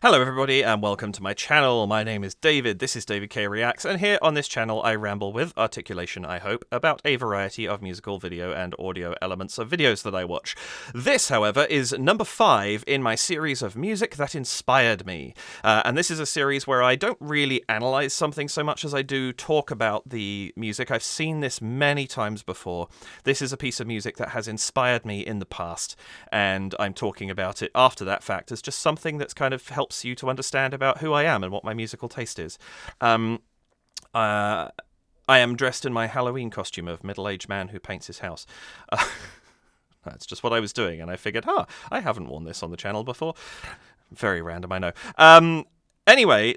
Hello everybody and welcome to my channel. My name is David, this is David K Reacts, and here on this channel I ramble with articulation, I hope, about a variety of musical, video and audio elements of videos that I watch. This, however, is number 5 in my series of music that inspired me. And this is a series where I don't really analyze something so much as I do talk about the music. I've seen this many times before. This is a piece of music that has inspired me in the past, and I'm talking about it after that fact as just something that's kind of helps you to understand about who I am and what my musical taste is. I am dressed in my Halloween costume of middle-aged man who paints his house. That's just what I was doing, and I figured, I haven't worn this on the channel before. Very random, I know. Anyway,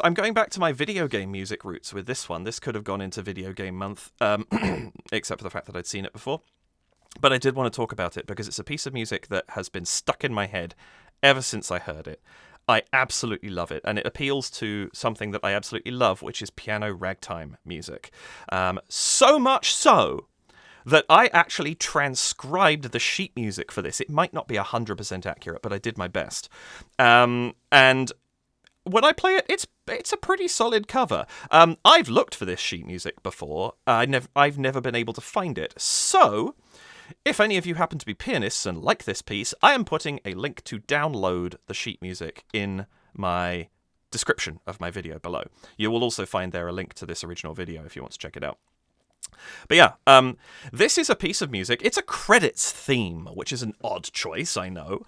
I'm going back to my video game music roots with this one. This could have gone into video game month, except for the fact that I'd seen it before. But I did want to talk about it because it's a piece of music that has been stuck in my head ever since I heard it. I absolutely love it, and it appeals to something that I absolutely love, which is piano ragtime music. So much so that I actually transcribed the sheet music for this. It might not be 100% accurate, but I did my best. And when I play it, it's a pretty solid cover. I've looked for this sheet music before. I've never been able to find it. So, if any of you happen to be pianists and like this piece, I am putting a link to download the sheet music in my description of my video below. You will also find there a link to this original video if you want to check it out. But yeah, this is a piece of music. It's a credits theme, which is an odd choice, I know,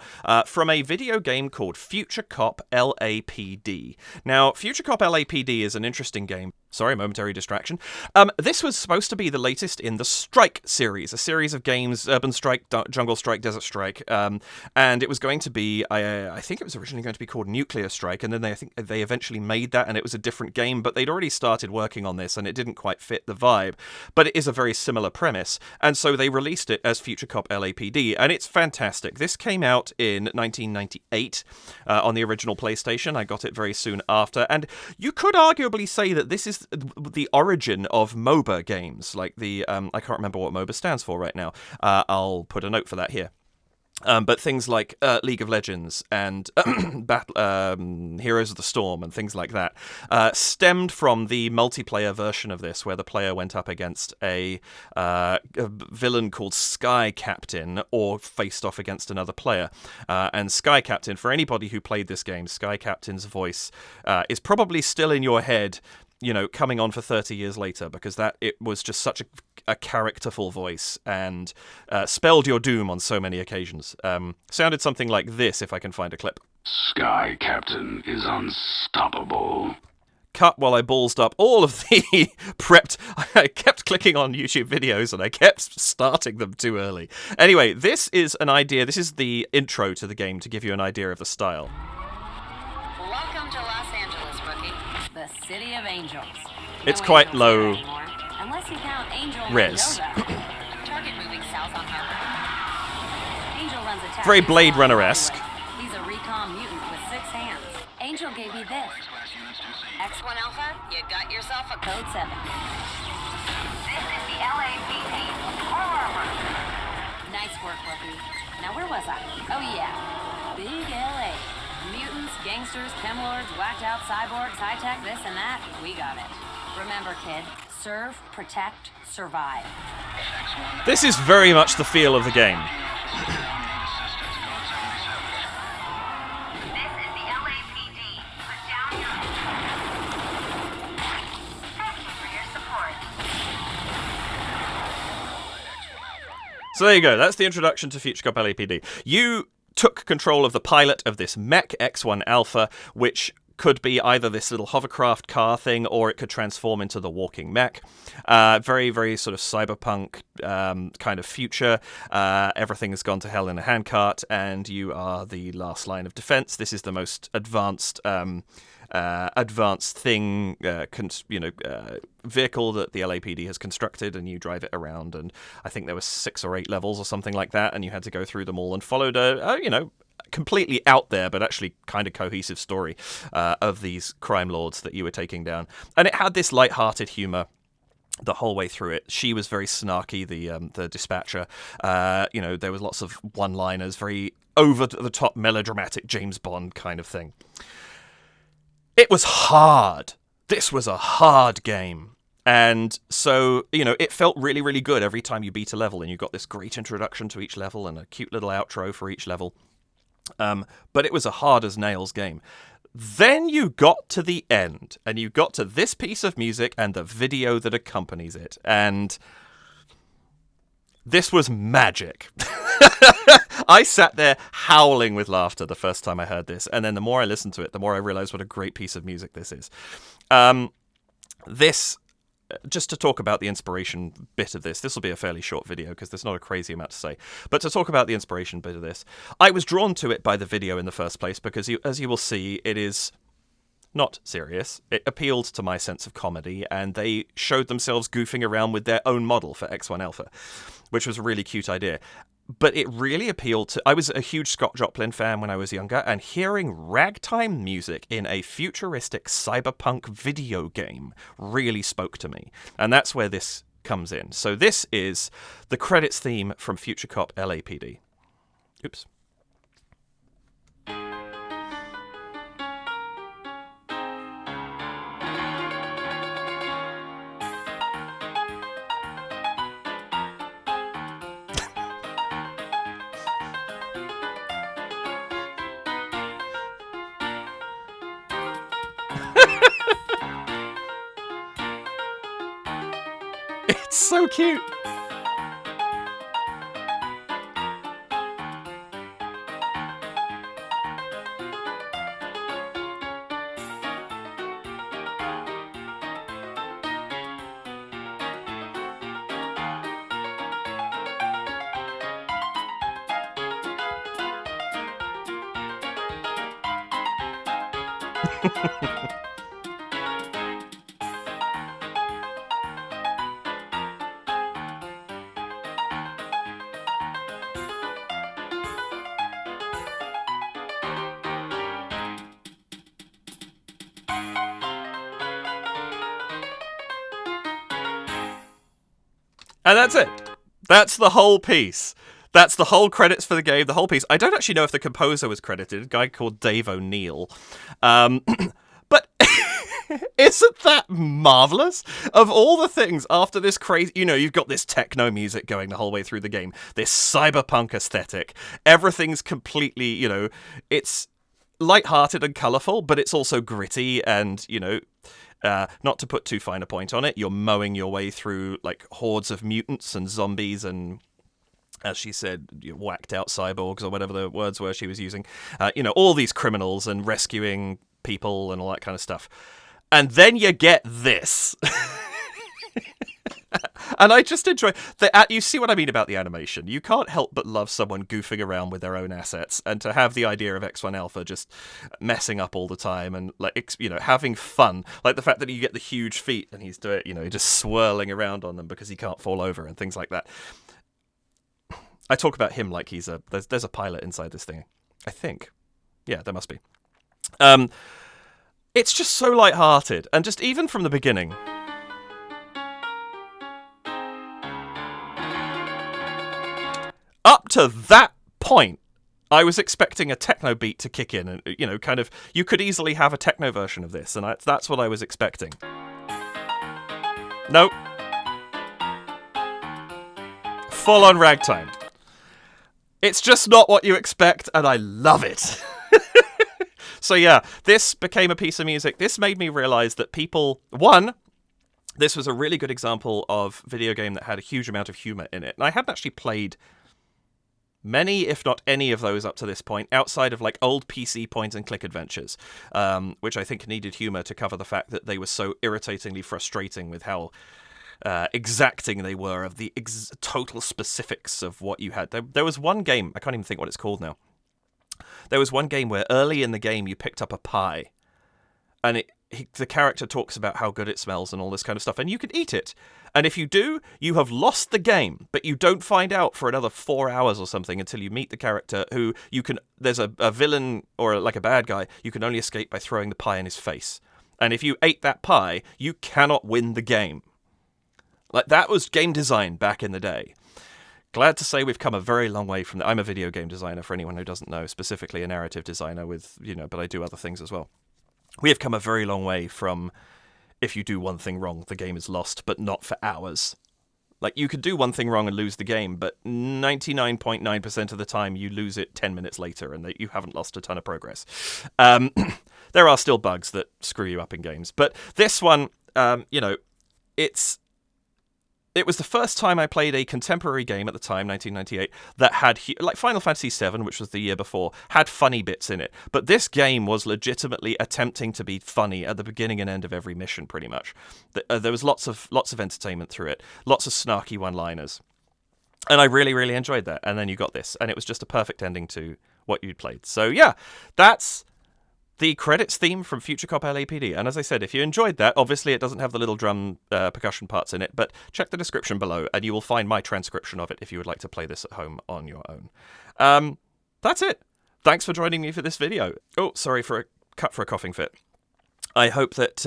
from a video game called Future Cop LAPD. Now, Future Cop LAPD is an interesting game. Sorry, momentary distraction. This was supposed to be the latest in the Strike series, a series of games, Urban Strike, Jungle Strike, Desert Strike, and it was going to be, I think it was originally going to be called Nuclear Strike, and then I think they eventually made that, and it was a different game, but they'd already started working on this, and it didn't quite fit the vibe. But it is a very similar premise, and so they released it as Future Cop LAPD, and it's fantastic. This came out in 1998 on the original PlayStation. I got it very soon after, and you could arguably say that this is the origin of MOBA games, like the, I can't remember what MOBA stands for right now. I'll put a note for that here. But things like League of Legends and Heroes of the Storm and things like that stemmed from the multiplayer version of this, where the player went up against a villain called Sky Captain, or faced off against another player. And Sky Captain, for anybody who played this game, Sky Captain's voice is probably still in your head, you know, coming on for 30 years later, because it was just such a characterful voice and spelled your doom on so many occasions. Sounded something like this, if I can find a clip. Sky Captain is unstoppable. Cut while I ballsed up all of the prepped. I kept clicking on YouTube videos and I kept starting them too early. Anyway, this is an idea. This is the intro to the game to give you an idea of the style. Welcome to Los Angeles, rookie. The city of angels. It's quite low Unless you count Angel res. Target moving south on Harvard. Angel runs attack. Very Blade Runner-esque. He's a recon mutant with 6 hands. Angel gave me this. X1 Alpha, you got yourself a code 7. This is the LAPD. Nice work, rookie. Now where was I? Oh yeah, big LA. Mutants, gangsters, chem lords, whacked out cyborgs, high tech, this and that. We got it. Remember, kid, serve, protect, survive. This is very much the feel of the game. This is the LAPD. Put down your... Thank you for your support. So there you go. That's the introduction to Future Cop LAPD. You took control of the pilot of this mech, X1 Alpha, which could be either this little hovercraft car thing, or it could transform into the walking mech. Very, very sort of cyberpunk kind of future. Everything has gone to hell in a handcart, and you are the last line of defense. This is the most advanced thing, vehicle that the LAPD has constructed, and you drive it around, and I think there were 6 or 8 levels or something like that, and you had to go through them all and followed a completely out there but actually kind of cohesive story of these crime lords that you were taking down. And it had this light-hearted humor. the whole way through it. She was very snarky, the dispatcher. There was lots of one-liners, very over-the-top melodramatic James Bond kind of thing. It was hard. This was a hard game. And so, it felt really, really good every time you beat a level, and you got this great introduction to each level and a cute little outro for each level. But it was a hard-as-nails game. Then you got to the end, and you got to this piece of music and the video that accompanies it. And this was magic. I sat there howling with laughter the first time I heard this, and then the more I listened to it, the more I realized what a great piece of music this is. Just to talk about the inspiration bit of this will be a fairly short video because there's not a crazy amount to say. But to talk about the inspiration bit of this, I was drawn to it by the video in the first place because, as you will see, it is not serious. It appealed to my sense of comedy, and they showed themselves goofing around with their own model for X1 Alpha, which was a really cute idea. But it really appealed to... I was a huge Scott Joplin fan when I was younger, and hearing ragtime music in a futuristic cyberpunk video game really spoke to me. And that's where this comes in. So this is the credits theme from Future Cop LAPD. Oops. It's so cute. And that's it. That's the whole piece. That's the whole credits for the game, the whole piece. I don't actually know if the composer was credited, a guy called Dave O'Neill. But isn't that marvelous? Of all the things after this crazy... you've got this techno music going the whole way through the game, this cyberpunk aesthetic. Everything's completely, it's lighthearted and colourful, but it's also gritty and, not to put too fine a point on it, you're mowing your way through like hordes of mutants and zombies and, as she said, whacked out cyborgs or whatever the words were she was using. All these criminals and rescuing people and all that kind of stuff. And then you get this. And I just enjoy that. You see what I mean about the animation. You can't help but love someone goofing around with their own assets, and to have the idea of X1 Alpha just messing up all the time and having fun, like the fact that you get the huge feet and he's doing just swirling around on them because he can't fall over and things like that. I talk about him like he's there's a pilot inside this thing, I think. Yeah, there must be. It's just so lighthearted, and just even from the beginning. Up to that point, I was expecting a techno beat to kick in, and you could easily have a techno version of this, and that's what I was expecting. Nope. Full on ragtime. It's just not what you expect, and I love it. So yeah, this became a piece of music. This made me realize that this was a really good example of video game that had a huge amount of humor in it, and I hadn't actually played many, if not any, of those up to this point, outside of like old PC point-and-click adventures, which I think needed humor to cover the fact that they were so irritatingly frustrating with how exacting they were of the total specifics of what you had. There was one game, I can't even think what it's called now. There was one game where early in the game you picked up a pie, and the character talks about how good it smells and all this kind of stuff, and you can eat it. And if you do, you have lost the game, but you don't find out for another 4 hours or something until you meet the character who there's a villain or like a bad guy you can only escape by throwing the pie in his face. And if you ate that pie, you cannot win the game. Like, that was game design back in the day. Glad to say we've come a very long way from that. I'm a video game designer, for anyone who doesn't know, specifically a narrative designer with, but I do other things as well. We have come a very long way from, if you do one thing wrong, the game is lost, but not for hours. Like, you could do one thing wrong and lose the game, but 99.9% of the time you lose it 10 minutes later and that you haven't lost a ton of progress. There are still bugs that screw you up in games, but this one, it was the first time I played a contemporary game at the time, 1998, that had, like Final Fantasy VII, which was the year before, had funny bits in it. But this game was legitimately attempting to be funny at the beginning and end of every mission, pretty much. There was lots of entertainment through it, lots of snarky one-liners. And I really, really enjoyed that. And then you got this, and it was just a perfect ending to what you'd played. So yeah, that's the credits theme from Future Cop LAPD. And as I said, if you enjoyed that, obviously it doesn't have the little drum percussion parts in it, but check the description below and you will find my transcription of it if you would like to play this at home on your own. That's it. Thanks for joining me for this video. Oh, sorry for a cut for a coughing fit. I hope that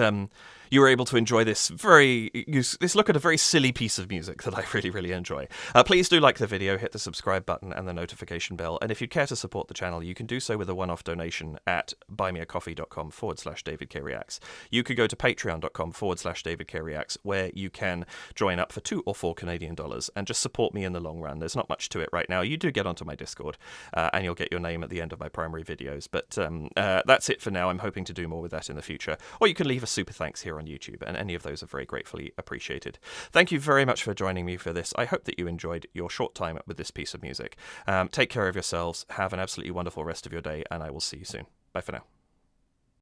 you were able to enjoy this look at a very silly piece of music that I really, really enjoy. Please do like the video, hit the subscribe button and the notification bell. And if you'd care to support the channel, you can do so with a one-off donation at buymeacoffee.com/DavidKReacts. You could go to patreon.com/DavidKReacts, where you can join up for $2 or $4 Canadian and just support me in the long run. There's not much to it right now. You do get onto my Discord and you'll get your name at the end of my primary videos. But that's it for now. I'm hoping to do more with that in the future. Or you can leave a super thanks here on YouTube, and any of those are very gratefully appreciated. Thank you very much for joining me for this. I hope that you enjoyed your short time with this piece of music. Take care of yourselves, have an absolutely wonderful rest of your day, and I will see you soon. Bye for now.